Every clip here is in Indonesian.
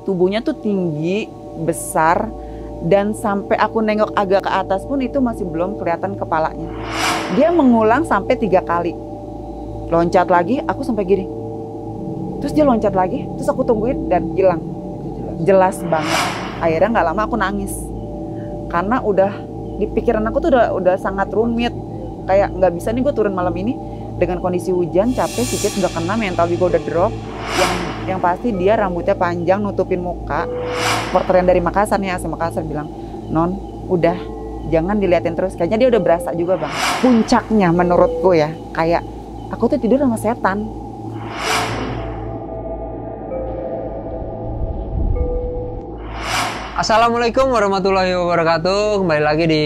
tubuhnya tuh tinggi, besar, dan sampai aku nengok agak ke atas pun itu masih belum kelihatan kepalanya. Dia mengulang sampai 3 kali. Loncat lagi, aku sampai gini. Terus dia loncat lagi, terus aku tungguin dan hilang. Jelas banget. Akhirnya nggak lama aku nangis. Karena udah di pikiran aku tuh udah sangat rumit. Kayak nggak bisa nih gue turun malam ini dengan kondisi hujan, capek, psikis udah kena, mental juga udah drop. Yang pasti dia rambutnya panjang, nutupin muka. Porter yang dari Makassar nih, asli Makassar bilang, "Non, udah jangan diliatin terus." Kayaknya dia udah berasa juga bang. Puncaknya menurutku ya, kayak aku tuh tidur sama setan. Assalamualaikum warahmatullahi wabarakatuh. Kembali lagi di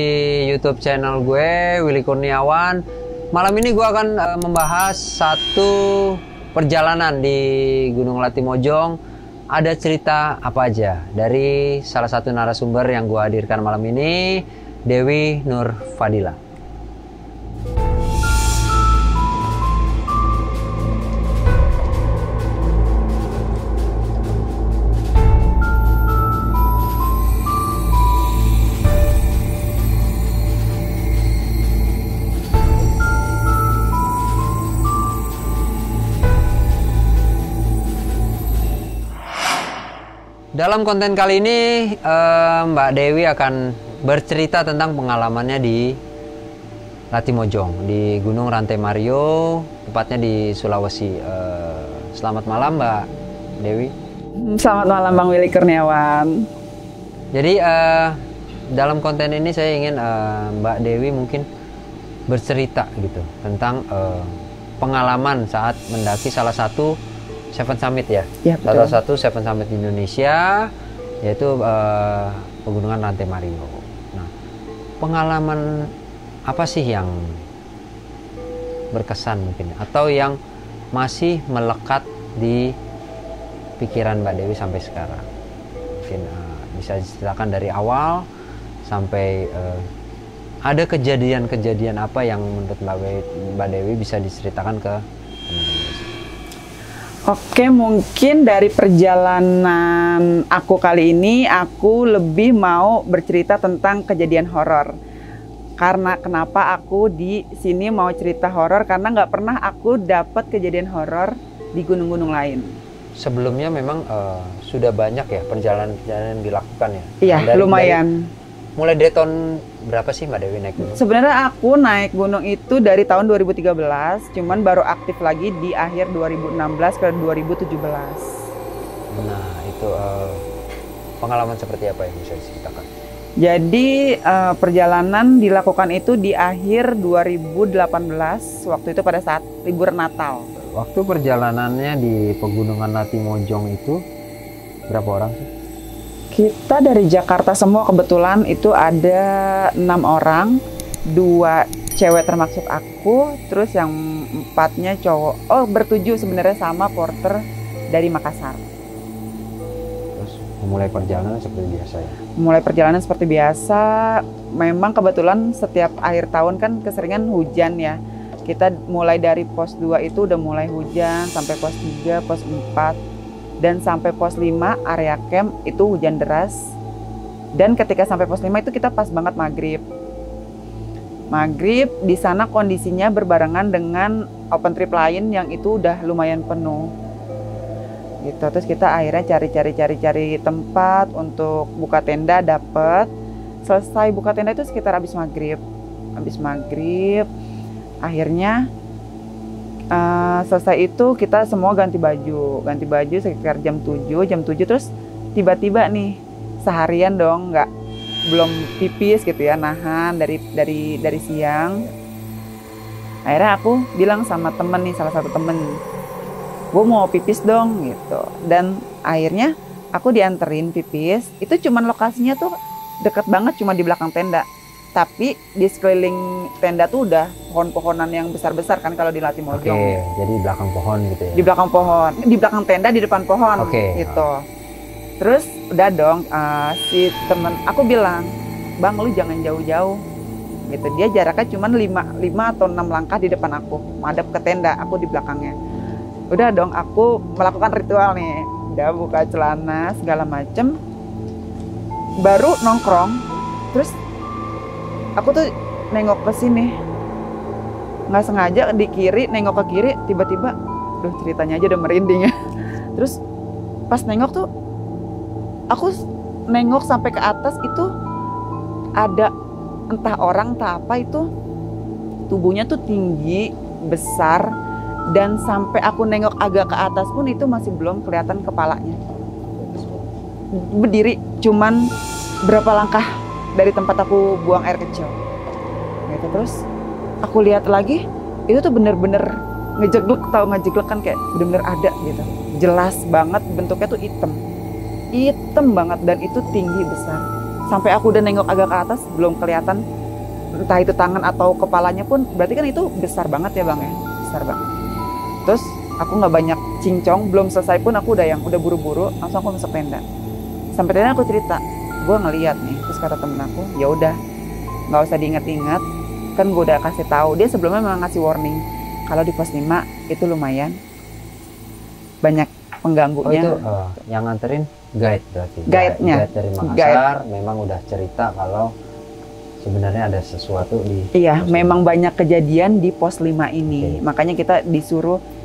YouTube channel gue, Willy Kurniawan. Malam ini gue akan membahas satu perjalanan di Gunung Latimojong. Ada cerita apa aja dari salah satu narasumber yang gue hadirkan malam ini, Dewi Nur Fadila. Dalam konten kali ini Mbak Dewi akan bercerita tentang pengalamannya di Latimojong, di Gunung Rantai Mario, tepatnya di Sulawesi. Selamat malam Mbak Dewi. Selamat malam Bang Willy Kurniawan. Jadi dalam konten ini saya ingin Mbak Dewi mungkin bercerita gitu tentang pengalaman saat mendaki salah satu Seven Summit ya, salah satu Seven Summit di Indonesia, yaitu pegunungan Rantai Mario. Nah, pengalaman apa sih yang berkesan mungkin, atau yang masih melekat di pikiran Mbak Dewi sampai sekarang? Mungkin bisa diceritakan dari awal sampai ada kejadian-kejadian apa yang menurut Mbak Dewi bisa diceritakan ke teman-teman. Oke, mungkin dari perjalanan aku kali ini, aku lebih mau bercerita tentang kejadian horor. Karena kenapa aku di sini mau cerita horor? Karena nggak pernah aku dapat kejadian horor di gunung-gunung lain. Sebelumnya memang sudah banyak ya perjalanan-perjalanan yang dilakukan ya? Iya, lumayan. Mulai dari tahun berapa sih Mbak Dewi naik gunung? Sebenarnya aku naik gunung itu dari tahun 2013, cuman baru aktif lagi di akhir 2016 ke 2017. Nah, itu pengalaman seperti apa yang bisa diceritakan? Jadi perjalanan dilakukan itu di akhir 2018, waktu itu pada saat libur Natal. Waktu perjalanannya di Pegunungan Latimojong itu berapa orang sih? Kita dari Jakarta semua, kebetulan itu ada 6 orang, 2 cewek termasuk aku, terus yang 4-nya cowok. Oh, bertujuh sebenarnya sama porter dari Makassar. Terus memulai perjalanan seperti biasa ya? Mulai perjalanan seperti biasa, memang kebetulan setiap akhir tahun kan keseringan hujan ya. Kita mulai dari pos 2 itu udah mulai hujan, sampai pos 3, pos 4. Dan sampai pos 5 area camp itu hujan deras. Dan ketika sampai pos 5 itu kita pas banget maghrib. Maghrib di sana kondisinya berbarengan dengan open trip lain yang itu udah lumayan penuh. Gitu. Terus kita akhirnya cari tempat untuk buka tenda, dapet. Selesai buka tenda itu sekitar habis maghrib. Habis maghrib akhirnya selesai itu kita semua ganti baju sekitar jam 7 terus tiba-tiba nih seharian dong belum pipis gitu ya, nahan dari siang. Akhirnya aku bilang sama temen nih, salah satu temen, gue mau pipis dong gitu, dan akhirnya aku dianterin pipis. Itu cuman lokasinya tuh deket banget, cuma di belakang tenda. Tapi di sekeliling tenda tuh udah pohon-pohonan yang besar-besar kan kalau di Latimojong. Oke, jadi belakang pohon gitu ya? Di belakang pohon, di belakang tenda, di depan pohon gitu. Terus udah dong, si temen aku bilang, "Bang, lu jangan jauh-jauh." Gitu. Dia jaraknya cuma 5 atau 6 langkah di depan aku, madep ke tenda, aku di belakangnya. Udah dong, aku melakukan ritual nih. udah buka celana segala macem, baru nongkrong. Terus aku tuh nengok ke sini, nggak sengaja di kiri, nengok ke kiri, tiba-tiba, duh ceritanya aja udah merinding ya. Terus pas nengok tuh, aku nengok sampai ke atas itu ada entah orang entah apa itu, tubuhnya tuh tinggi, besar, dan sampai aku nengok agak ke atas pun itu masih belum kelihatan kepalanya. Berdiri cuman berapa langkah dari tempat aku buang air kecil. Gitu. Terus aku lihat lagi, itu tuh bener-bener ngejeglek, tau ngejeglek kan, kayak bener-bener ada gitu. Jelas banget bentuknya tuh hitam banget, dan itu tinggi besar. Sampai aku udah nengok agak ke atas belum kelihatan entah itu tangan atau kepalanya pun, berarti kan itu besar banget ya bang ya, besar banget. Terus aku nggak banyak cincong, belum selesai pun aku udah buru-buru langsung aku masuk tenda. Sampai tenda aku cerita, gue ngeliat nih. Terus kata temen aku, ya udah nggak usah diingat-ingat, kan gue udah kasih tahu. Dia sebelumnya memang ngasih warning kalau di pos 5 itu lumayan banyak pengganggunya. Oh itu yang nganterin guide berarti? Guide-nya. Guide dari Makassar memang udah cerita kalau sebenarnya ada sesuatu di... Iya, memang banyak kejadian di pos 5 ini. Makanya kita disuruh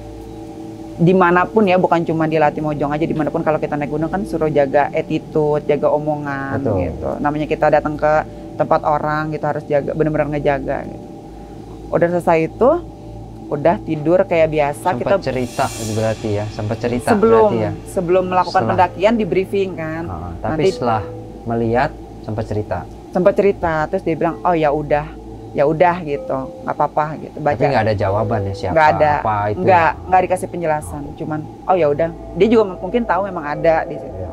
dimanapun ya, bukan cuma di Latimojong aja, dimanapun kalau kita naik gunung kan suruh jaga attitude, jaga omongan. Betul. Gitu. Namanya kita datang ke tempat orang gitu harus jaga, benar-benar ngejaga gitu. Udah selesai itu, udah tidur kayak biasa. Sempat kita cerita berarti ya, sempat cerita sebelum berarti ya. Sebelum melakukan pendakian di briefing kan. Tapi nanti, setelah melihat sempat cerita, terus dia bilang, oh ya udah gitu, nggak apa-apa gitu. Baca. Tapi nggak ada jawaban ya siapa? Nggak ada, apa itu? Nggak dikasih penjelasan, cuman oh ya udah. Dia juga mungkin tahu memang ada di situ. Ya.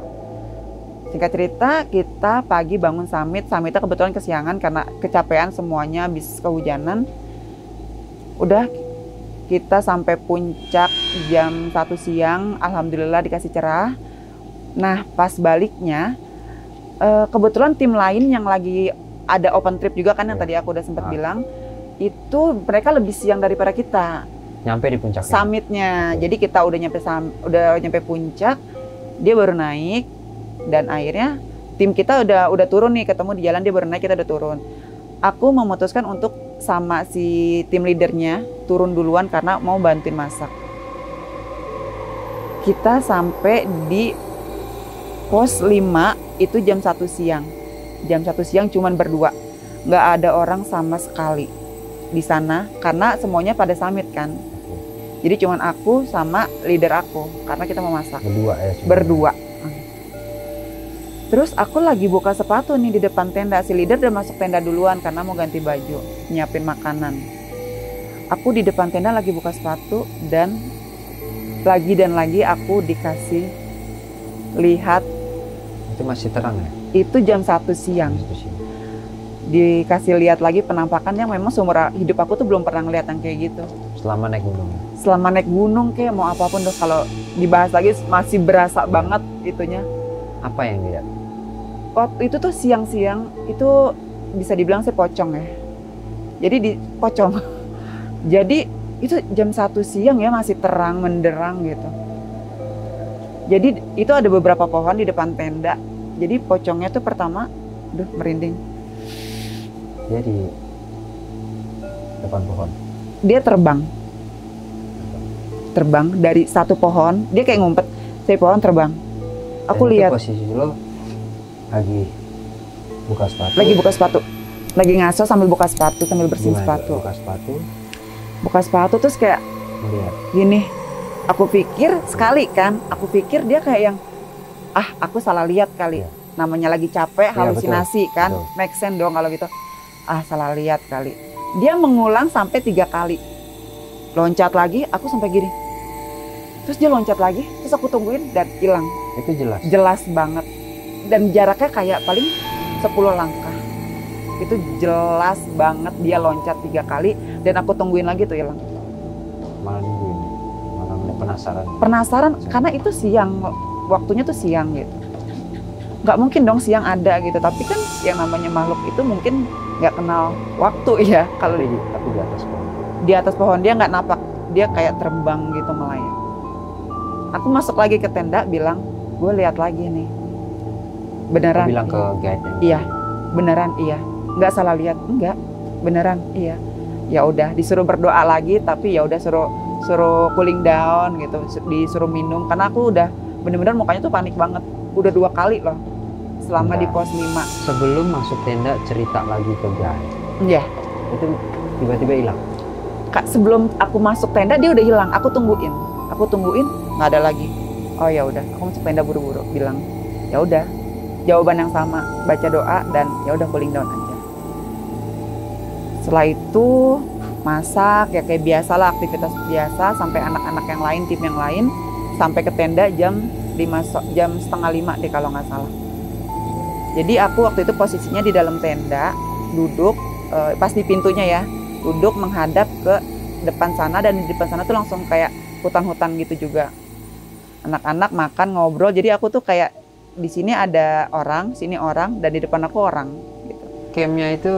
Singkat cerita, kita pagi bangun summitnya kebetulan kesiangan karena kecapean semuanya, habis kehujanan. Udah kita sampai puncak jam 1 siang, alhamdulillah dikasih cerah. Nah pas baliknya, kebetulan tim lain yang lagi ada open trip juga kan yang tadi aku udah sempat bilang, itu mereka lebih siang daripada kita. Nyampe di puncaknya? Summitnya. Jadi kita udah nyampe puncak, dia baru naik, dan akhirnya tim kita udah turun nih, ketemu di jalan, dia baru naik, kita udah turun. Aku memutuskan untuk sama si tim leadernya turun duluan karena mau bantuin masak. Kita sampai di pos 5 itu jam 1 siang. Jam 1 siang cuman berdua. Nggak ada orang sama sekali di sana karena semuanya pada summit kan. Jadi cuman aku sama leader aku karena kita mau masak. Berdua ya? Berdua. Terus aku lagi buka sepatu nih di depan tenda. Si leader udah masuk tenda duluan karena mau ganti baju, nyiapin makanan. Aku di depan tenda lagi buka sepatu dan lagi aku dikasih lihat. Itu masih terang ya? Itu jam 1 siang. Dikasih lihat lagi penampakan yang memang seumur hidup aku tuh belum pernah ngeliat yang kayak gitu. Selama naik gunung? Selama naik gunung kayak mau apapun tuh, kalau dibahas lagi masih berasa banget itunya. Apa yang dilihat? Waktu itu tuh siang-siang itu bisa dibilang sih pocong ya. Jadi di pocong. Jadi itu jam 1 siang ya, masih terang menderang gitu. Jadi itu ada beberapa pohon di depan tenda. Jadi pocongnya tuh pertama, merinding. Dia di depan pohon? Dia terbang dari satu pohon. Dia kayak ngumpet, dari pohon terbang. Aku lihat. Posisi lo lagi buka sepatu. Lagi buka sepatu. Lagi ngaso sambil buka sepatu, sambil bersihin sepatu. Buka sepatu terus kayak melihat. Gini. Aku pikir sekali kan, dia kayak yang aku salah lihat kali. Ya. Namanya lagi capek, halusinasi betul. Kan. Betul. Make sense dong kalau gitu. Salah lihat kali. Dia mengulang sampai 3 kali. Loncat lagi, aku sampai gini. Terus dia loncat lagi, terus aku tungguin dan hilang. Itu jelas? Jelas banget. Dan jaraknya kayak paling 10 langkah. Itu jelas banget dia loncat 3 kali dan aku tungguin lagi tuh hilang. Malah nungguin? Malah penasaran? Penasaran karena itu siang, waktunya tuh siang gitu. Nggak mungkin dong siang ada gitu, tapi kan yang namanya makhluk itu mungkin nggak kenal waktu ya. Kalau tapi di atas pohon? Di atas pohon, dia nggak napak, dia kayak terbang gitu melayang. Aku masuk lagi ke tenda, bilang, gue lihat lagi nih. Beneran? Aku bilang ke guide. Iya, beneran iya. Nggak salah lihat, enggak. Beneran iya. Ya udah, disuruh berdoa lagi, tapi ya udah suruh cooling down gitu, disuruh minum. Karena aku udah bener-bener mukanya tuh panik banget. Udah 2 kali loh selama di pos 5. Sebelum masuk tenda cerita lagi ke guide. Iya. Itu tiba-tiba hilang. Kak, sebelum aku masuk tenda dia udah hilang. Aku tungguin, nggak ada lagi. Oh ya udah, aku masuk tenda buru-buru, bilang ya udah, jawaban yang sama, baca doa dan ya udah cooling down aja. Setelah itu masak ya kayak biasalah, aktivitas biasa, sampai anak-anak yang lain, tim yang lain sampai ke tenda jam 4:30 deh kalau nggak salah. Jadi aku waktu itu posisinya di dalam tenda, duduk pas di pintunya ya, duduk menghadap ke depan sana, dan di depan sana tuh langsung kayak hutan-hutan gitu juga. Anak-anak makan, ngobrol, jadi aku tuh kayak di sini ada orang, sini orang, dan di depan aku orang. Gitu. Campnya itu,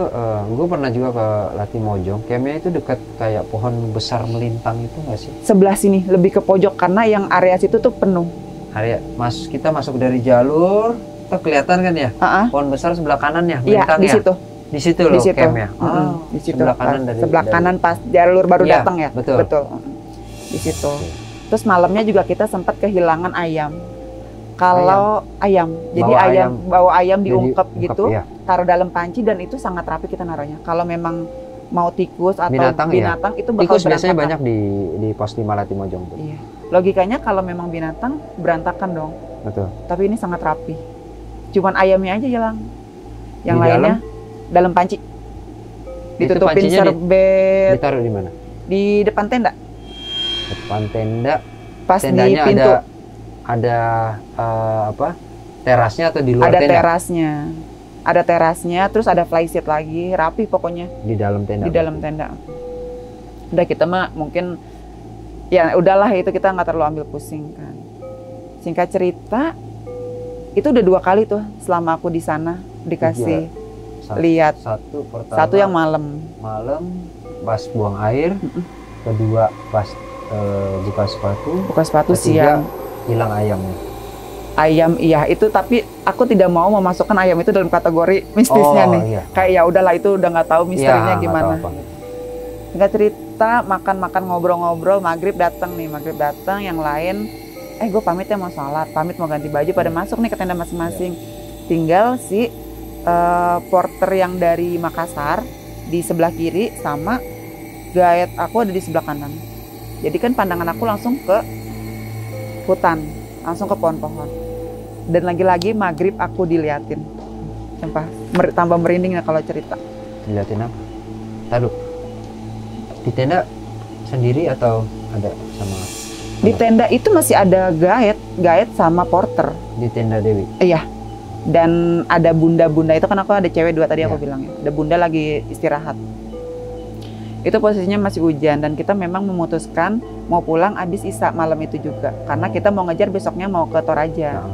gue pernah juga ke Latimojong. Campnya itu dekat kayak pohon besar melintang itu nggak sih? Sebelah sini, lebih ke pojok karena yang area situ tuh penuh. Area, kita masuk dari jalur, tuh kelihatan kan ya? Pohon besar sebelah kanan ya, melintang di ya? situ. Di situ loh campnya. Di situ. Sebelah kanan sebelah kanan pas jalur baru iya, datang ya. Betul. Di situ. Terus malamnya juga kita sempat kehilangan ayam. Kalau ayam. Jadi bawa ayam diungkep gitu, iya. Taruh dalam panci, dan itu sangat rapi kita naruhnya. Kalau memang mau tikus atau binatang ya? Itu bakal tikus biasanya banyak di pos 5 Latimojong tuh. Iya. Logikanya kalau memang binatang berantakan dong. Betul. Tapi ini sangat rapi. Cuman ayamnya aja hilang. Yang di lainnya dalam panci. Ditutupin serbet. Ditaruh di mana? Di depan tenda. Depan tenda. Pas tendanya di pintu. Ada apa? Terasnya atau di luar ada tenda? Ada terasnya, terus ada flysheet lagi, rapi pokoknya. Di dalam tenda. Di dalam tenda. Udah kita mah mungkin ya udahlah, itu kita nggak terlalu ambil pusing kan. Singkat cerita, itu udah 2 kali tuh selama aku di sana dikasih lihat. Satu yang malam pas buang air, kedua pas buka sepatu, siang hilang ayamnya. Ayam iya itu, tapi aku tidak mau memasukkan ayam itu dalam kategori mistisnya nih. Iya. Kayak ya udahlah, itu udah nggak tahu misterinya gimana. Nggak cerita, makan ngobrol-ngobrol, maghrib datang, yang lain gue pamit ya mau sholat, pamit mau ganti baju, pada masuk nih ke tenda masing-masing. Tinggal si porter yang dari Makassar di sebelah kiri, sama guide aku ada di sebelah kanan. Jadi kan pandangan aku langsung ke hutan, langsung ke pohon-pohon. Dan lagi-lagi maghrib aku diliatin. Sumpah, tambah merinding ya kalau cerita. Diliatin apa? Taduh, di tenda sendiri atau ada sama? Di tenda itu masih ada guide sama porter. Di tenda Dewi? Iya. Dan ada bunda-bunda itu, kan aku ada cewek 2 tadi aku bilang ya. Ada bunda lagi istirahat. Itu posisinya masih hujan, dan kita memang memutuskan mau pulang abis Isya malam itu juga. Karena kita mau ngejar besoknya mau ke Toraja.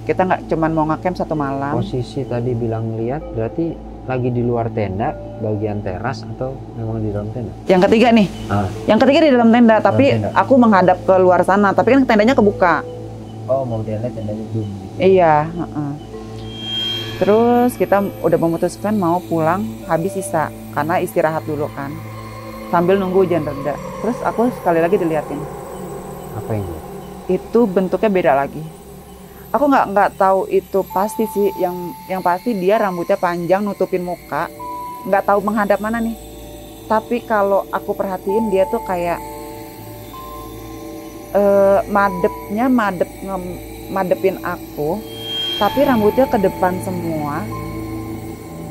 Kita nggak cuman mau ngecamp 1 malam. Posisi tadi bilang lihat berarti lagi di luar tenda, bagian teras, atau memang di dalam tenda? Yang ketiga nih. Yang ketiga di dalam tenda, tapi aku menghadap ke luar sana, tapi kan tendanya kebuka. Oh, mau tendanya zoom. Iya. Terus kita udah memutuskan mau pulang habis Isya, karena istirahat dulu kan, sambil nunggu hujan reda. Terus aku sekali lagi diliatin. Apa ini? Itu bentuknya beda lagi. Aku nggak tahu itu pasti sih. Yang pasti dia rambutnya panjang nutupin muka, nggak tahu menghadap mana nih. Tapi kalau aku perhatiin dia tuh kayak madepin aku, tapi rambutnya ke depan semua,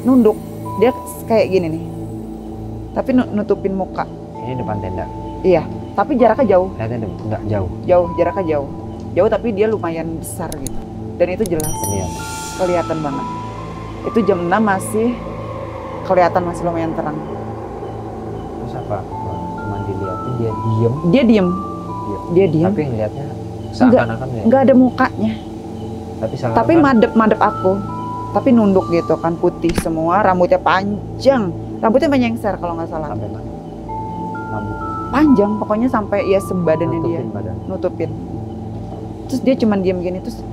nunduk. Dia kayak gini nih, tapi nutupin muka. Ini depan tenda? Iya, tapi jaraknya jauh. Enggak jauh? Jauh, jaraknya jauh. Jauh, tapi dia lumayan besar gitu. Dan itu jelas. Kelihatan banget. Itu jam 6 masih kelihatan, masih lumayan terang. Terus apa? Cuma dilihatin, dia diem? Dia diem. Tapi ngeliatnya seakan-akan nggak ada mukanya. Tapi madep aku. Tapi nunduk gitu kan, putih semua, rambutnya panjang. Rambutnya menyengser kalau nggak salah. Sampai mana? panjang, pokoknya sampai ya sebadannya dia Nutupin badan. nutupin. Terus dia cuman diem gini, terus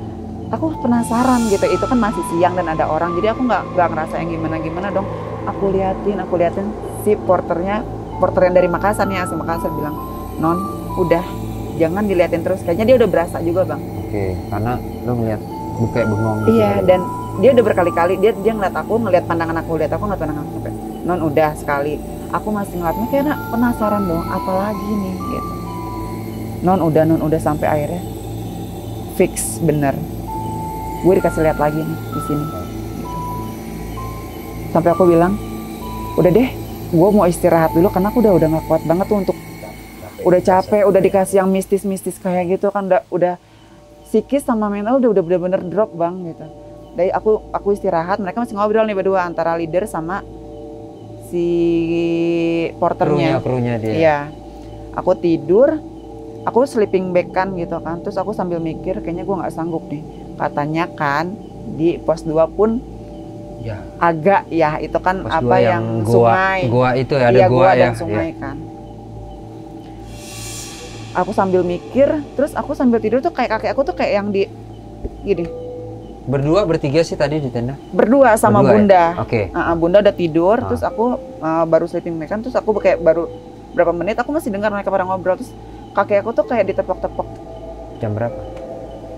aku penasaran gitu, itu kan masih siang dan ada orang, jadi aku nggak ngerasa yang gimana dong. Aku liatin si porter yang dari Makassar nih, asli Makassar, bilang, "Non, udah jangan diliatin terus." Kayaknya dia udah berasa juga bang. Oke, karena lo ngeliat kayak bengong gitu. Iya, kali. dan dia udah berkali-kali dia ngeliat aku, ngeliat pandangan aku, ngeliat pandangan aku, sampai, "Non, udah sekali." Aku masih ngeliatnya kayak penasaran dong, apalagi nih gitu. Non udah sampai akhirnya fix bener. Gue dikasih lihat lagi nih di sini. Gitu. Sampai aku bilang, "Udah deh, gue mau istirahat dulu karena aku udah nggak kuat banget tuh untuk udah capek, udah dikasih yang mistis kayak gitu kan, udah psikis sama mental udah bener-bener drop bang gitu." Dari aku istirahat, mereka masih ngobrol nih berdua antara leader sama si porternya. Krunya dia. Iya. Aku tidur, aku sleeping bag kan gitu kan. Terus aku sambil mikir kayaknya gue nggak sanggup nih. Katanya kan di pos 2 pun Ya. agak ya itu kan Pos apa 2 yang sungai. Gua itu ya, ada Iya, gua ya. dan sungai kan. Aku sambil mikir, terus aku sambil tidur tuh kayak kakek aku tuh kayak yang di gini. Berdua bertiga sih tadi di tenda. Berdua sama Berdua, Bunda. ya? Oke. Bunda udah tidur, Ah. terus aku baru sleeping bag kan, terus aku kayak baru berapa menit aku masih dengar mereka pada ngobrol, terus kakek aku tuh kayak ditepok-tepok. Jam berapa?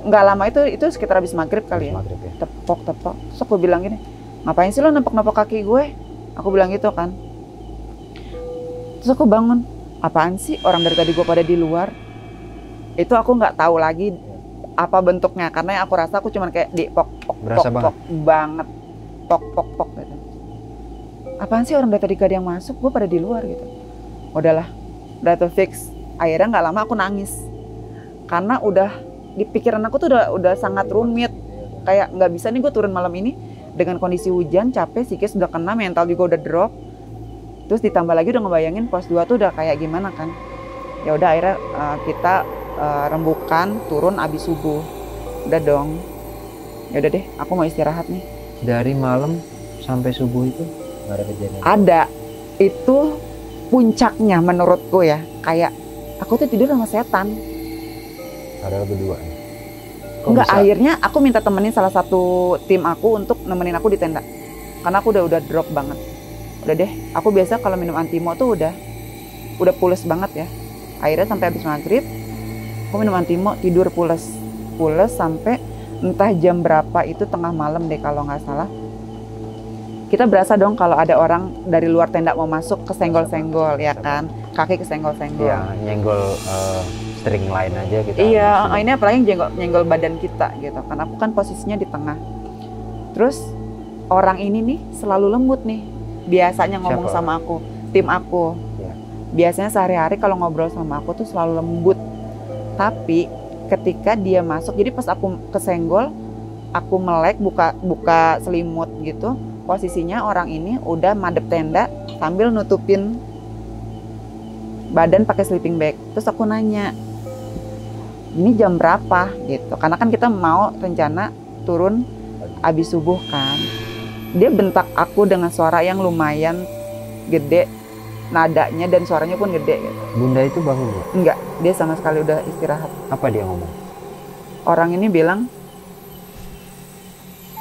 Nggak lama itu sekitar habis maghrib kali ya. Maghrib ya. Tepok. Terus aku bilang gini, "Ngapain sih lo nempok-nempok kaki gue?" Aku bilang gitu kan. Terus aku bangun, apaan sih orang dari tadi gue pada di luar? Itu aku nggak tahu lagi apa bentuknya, karena aku rasa aku cuman kayak di pok Berasa banget. Pok gitu. Apaan sih orang dari tadi gak ada yang masuk, gue pada di luar gitu. Udahlah, udah tuh fix. Akhirnya nggak lama aku nangis. Karena udah di pikiran aku tuh udah sangat rumit. Kayak nggak bisa nih gue turun malam ini dengan kondisi hujan, capek, psikis udah kena, mental juga udah drop. Terus ditambah lagi udah ngebayangin pos 2 tuh udah kayak gimana kan. Ya udah akhirnya kita rembukan turun abis subuh. Udah dong. Ya udah deh, aku mau istirahat nih. Dari malam sampai subuh itu nggak ada kejadian. Ada. Itu puncaknya menurutku ya. Kayak aku tuh tidur sama setan. Padahal berdua. Enggak, akhirnya aku minta temenin salah satu tim aku untuk nemenin aku di tenda. Karena aku udah drop banget. Udah deh, aku biasa kalau minum antimo tuh udah pules banget ya. Akhirnya sampai habis maghrib, aku minum antimo, tidur pules sampai entah jam berapa, itu tengah malam deh kalau nggak salah. Kita berasa dong kalau ada orang dari luar tenda mau masuk, kesenggol-senggol ya kan, kaki kesenggol-senggol. Iya, nyenggol string lain aja kita. Iya, ini apalagi nyenggol badan kita gitu kan. Aku kan posisinya di tengah. Terus orang ini nih selalu lembut nih. Biasanya ngomong Siapa? sama aku, tim aku. Ya. Biasanya sehari-hari kalau ngobrol sama aku tuh selalu lembut. Tapi ketika dia masuk, jadi pas aku kesenggol, aku melek buka selimut gitu. Posisinya orang ini udah madep tenda sambil nutupin badan pakai sleeping bag. Terus aku nanya, "Ini jam berapa?" gitu. Karena kan kita mau rencana turun abis subuh kan. Dia bentak aku dengan suara yang lumayan gede, nadanya dan suaranya pun gede gitu. Bunda itu bangun ya? Enggak, dia sama sekali udah istirahat. Apa dia ngomong? Orang ini bilang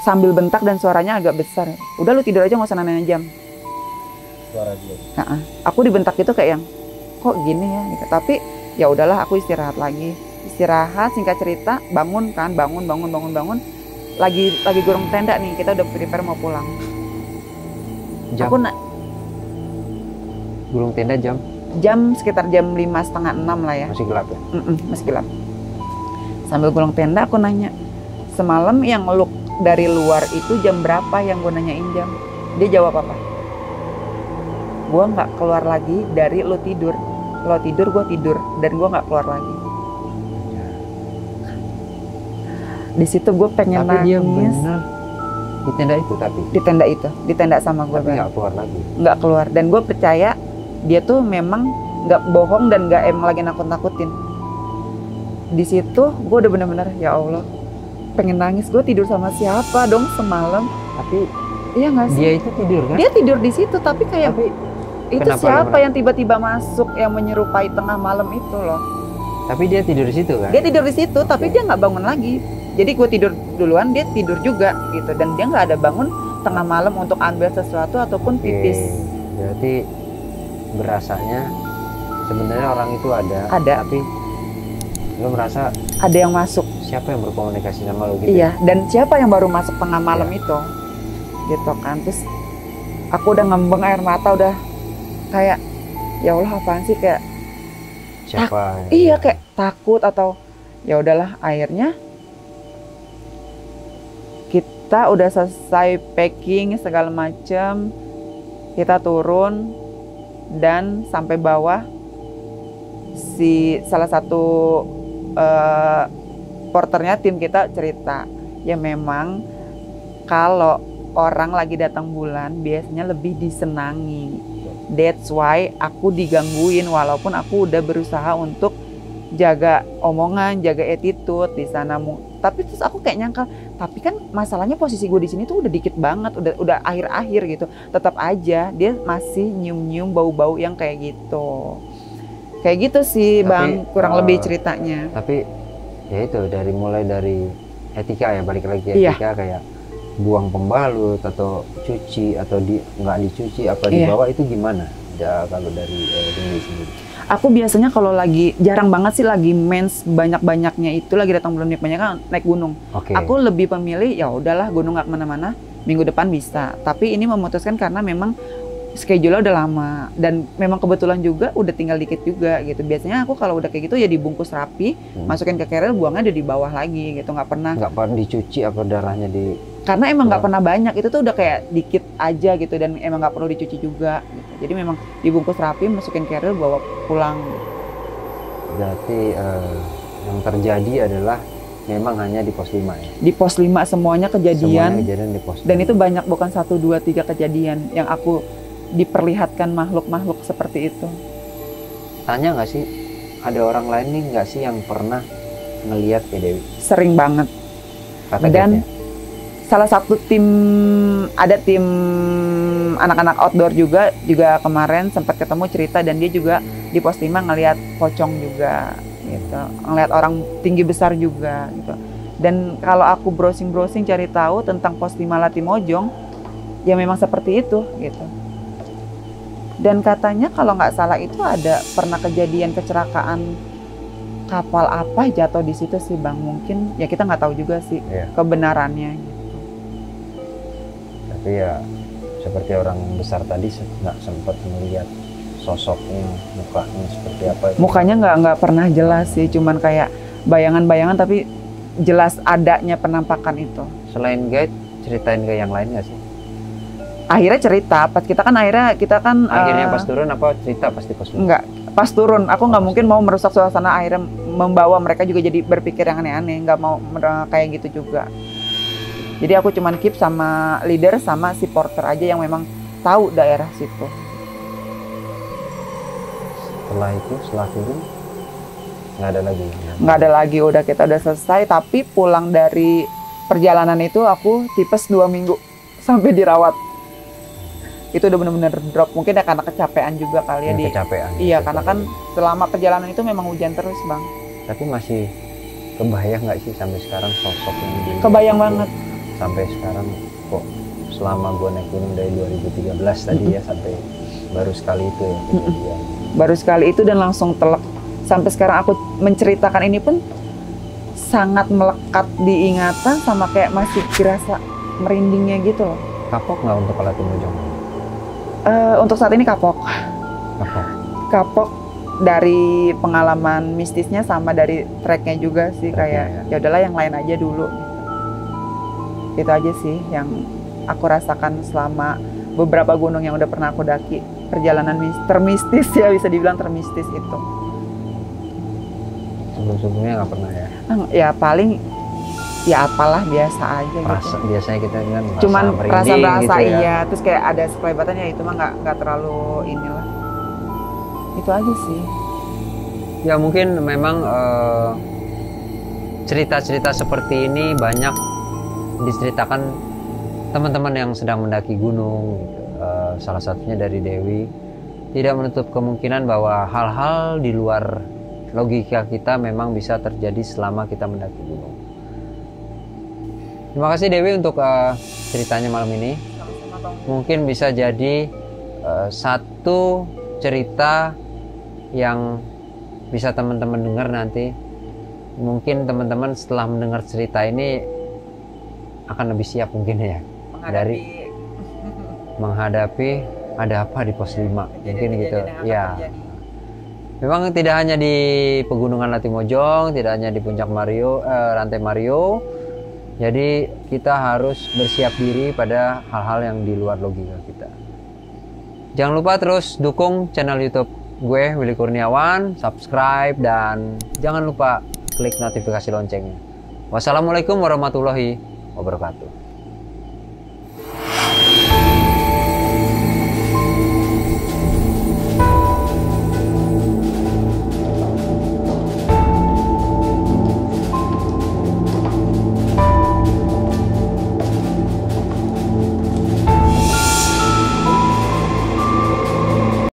sambil bentak dan suaranya agak besar. "Udah lu tidur aja, nggak usah nanya jam." Suara dia. Aku dibentak gitu kayak yang kok gini ya gitu. Tapi ya udahlah, aku istirahat lagi. Istirahat, singkat cerita, bangun. Lagi gurung tenda nih, kita udah prepare mau pulang. Jam? Aku Gulung tenda jam? sekitar jam 5, setengah 6 lah ya. Masih gelap ya? Masih gelap. Sambil gulung tenda aku nanya, "Semalam yang look dari luar itu jam berapa?" Yang gue nanyain jam. Dia jawab apa? "Gue nggak keluar lagi dari lo tidur. Lo tidur, gue tidur, dan gue nggak keluar lagi." Di situ gue pengen Tapi dia nangis. benar di tenda itu, tapi Di tenda sama gue. nggak keluar lagi. Nggak keluar, dan gue percaya dia tuh memang nggak bohong dan nggak emang lagi nakut-nakutin. Di situ gue udah bener-bener ya Allah, pengen nangis. Gue tidur sama siapa dong semalam? Tapi Iya nggak sih? dia itu tidur kan? Dia tidur di situ, tapi kayak Tapi Itu Kenapa siapa lu yang tiba-tiba masuk yang menyerupai tengah malam itu loh. Tapi dia tidur di situ kan? Dia tidur di situ, tapi dia nggak bangun lagi. Jadi gue tidur duluan, dia tidur juga gitu. Dan dia nggak ada bangun tengah malam untuk ambil sesuatu ataupun pipis. Berarti berasanya sebenarnya orang itu ada. Tapi lo merasa ada yang masuk. Siapa yang berkomunikasi sama lo gitu? Iya, dan siapa yang baru masuk tengah malam itu? Gitu kan. Terus aku udah ngembeng air mata, udah kayak ya Allah apaan sih, kayak siapa? Iya, kayak takut atau ya udahlah. Akhirnya kita udah selesai packing segala macam, kita turun dan sampai bawah. Si salah satu porternya tim kita cerita, ya memang kalau orang lagi datang bulan biasanya lebih disenangi. That's why aku digangguin walaupun aku udah berusaha untuk jaga omongan, jaga attitude di sana. Tapi terus aku kayak nyangka, tapi kan masalahnya posisi gue di sini tuh udah dikit banget, udah akhir-akhir gitu. Tetap aja dia masih nyium-nyium bau-bau yang kayak gitu. Kayak gitu sih, tapi, Bang, kurang lebih ceritanya. Tapi ya itu mulai dari etika ya, balik lagi etika. Kayak buang pembalut atau cuci atau nggak dicuci apa dibawa itu gimana? Ya, kalau dari Dewi sendiri. Aku biasanya kalau lagi jarang banget sih lagi mens banyak-banyaknya itu lagi datang bulan banyak naik gunung. Aku lebih pemilih ya udahlah gunung nggak kemana-mana, minggu depan bisa. Tapi ini memutuskan karena memang schedule udah lama dan memang kebetulan juga udah tinggal dikit juga gitu. Biasanya aku kalau udah kayak gitu ya dibungkus rapi, masukin ke carrier, buangnya ada di bawah lagi gitu. Nggak pernah dicuci apa darahnya di. Karena emang nggak pernah banyak, itu tuh udah kayak dikit aja gitu dan emang nggak perlu dicuci juga gitu. Jadi memang dibungkus rapi, masukin carrier, bawa pulang. Berarti yang terjadi adalah memang hanya di pos 5 ya? Di pos 5 semuanya kejadian di pos 5. Dan itu banyak, bukan 1, 2, 3 kejadian yang aku diperlihatkan makhluk-makhluk seperti itu. Tanya nggak sih, ada orang lain nih nggak sih yang pernah ngelihat ya Dewi? Sering banget. Dan salah satu tim, ada tim anak-anak outdoor juga kemarin sempat ketemu cerita, dan dia juga di pos 5 ngelihat pocong juga gitu, ngelihat orang tinggi besar juga gitu. Dan kalau aku browsing cari tahu tentang pos 5 Latimojong, ya memang seperti itu gitu. Dan katanya kalau nggak salah itu ada pernah kejadian kecelakaan kapal apa jatuh di situ sih, Bang. Mungkin ya kita nggak tahu juga sih kebenarannya gitu. Tapi ya seperti orang besar tadi nggak sempat melihat sosoknya, mukanya seperti apa itu. Mukanya nggak pernah jelas sih, cuman kayak bayangan-bayangan, tapi jelas adanya penampakan itu. Selain guide, ceritain ke yang lain nggak sih? Akhirnya cerita, pas kita kan akhirnya pas turun apa cerita pasti pas turun? Enggak, pas turun aku nggak mungkin mau merusak suasana, akhirnya membawa mereka juga jadi berpikir yang aneh-aneh, nggak mau kayak gitu juga. Jadi aku cuman keep sama leader sama si porter aja yang memang tahu daerah situ. Setelah turun nggak ada lagi? Nggak ada lagi, kita udah selesai. Tapi pulang dari perjalanan itu aku tipes 2 minggu sampai dirawat. Itu udah bener-bener drop, mungkin ya karena kecapean juga kali ya. Kecapean. Iya, karena kan selama perjalanan itu memang hujan terus, Bang. Tapi masih kebayang nggak sih sampai sekarang sosok yang dulu? Kebayang banget. Sampai sekarang kok selama gue naik gunung dari 2013 tadi ya, sampai baru sekali itu ya kejadian. Baru sekali itu dan langsung telak. Sampai sekarang aku menceritakan ini pun sangat melekat di ingatan, sama kayak masih kerasa merindingnya gitu loh. Kapok nggak untuk Latimojong? Untuk saat ini kapok. Kapok dari pengalaman mistisnya sama dari treknya juga sih, kayak ya udahlah yang lain aja dulu. Itu aja sih yang aku rasakan selama beberapa gunung yang udah pernah aku daki. Perjalanan termistis ya, bisa dibilang termistis itu. Sebelum-sebelumnya nggak pernah ya? Ya paling ya apalah biasa aja gitu. Biasanya kita kan cuman rasa gitu ya. Iya, terus kayak ada sekelebatan ya, itu mah nggak terlalu inilah. Itu aja sih. Ya mungkin memang cerita-cerita seperti ini banyak diceritakan teman-teman yang sedang mendaki gunung gitu. Salah satunya dari Dewi. tidak menutup kemungkinan bahwa hal-hal di luar logika kita memang bisa terjadi selama kita mendaki gunung. Terima kasih Dewi untuk ceritanya malam ini. Mungkin bisa jadi satu cerita yang bisa teman-teman dengar nanti. Mungkin teman-teman setelah mendengar cerita ini akan lebih siap mungkin ya dari menghadapi ada apa di pos 5 mungkin gitu ya. Memang tidak hanya di pegunungan Latimojong, tidak hanya di puncak rantai Mario. Jadi kita harus bersiap diri pada hal-hal yang di luar logika kita. Jangan lupa terus dukung channel YouTube gue Willy Kurniawan, subscribe, dan jangan lupa klik notifikasi loncengnya. Wassalamualaikum warahmatullahi wabarakatuh.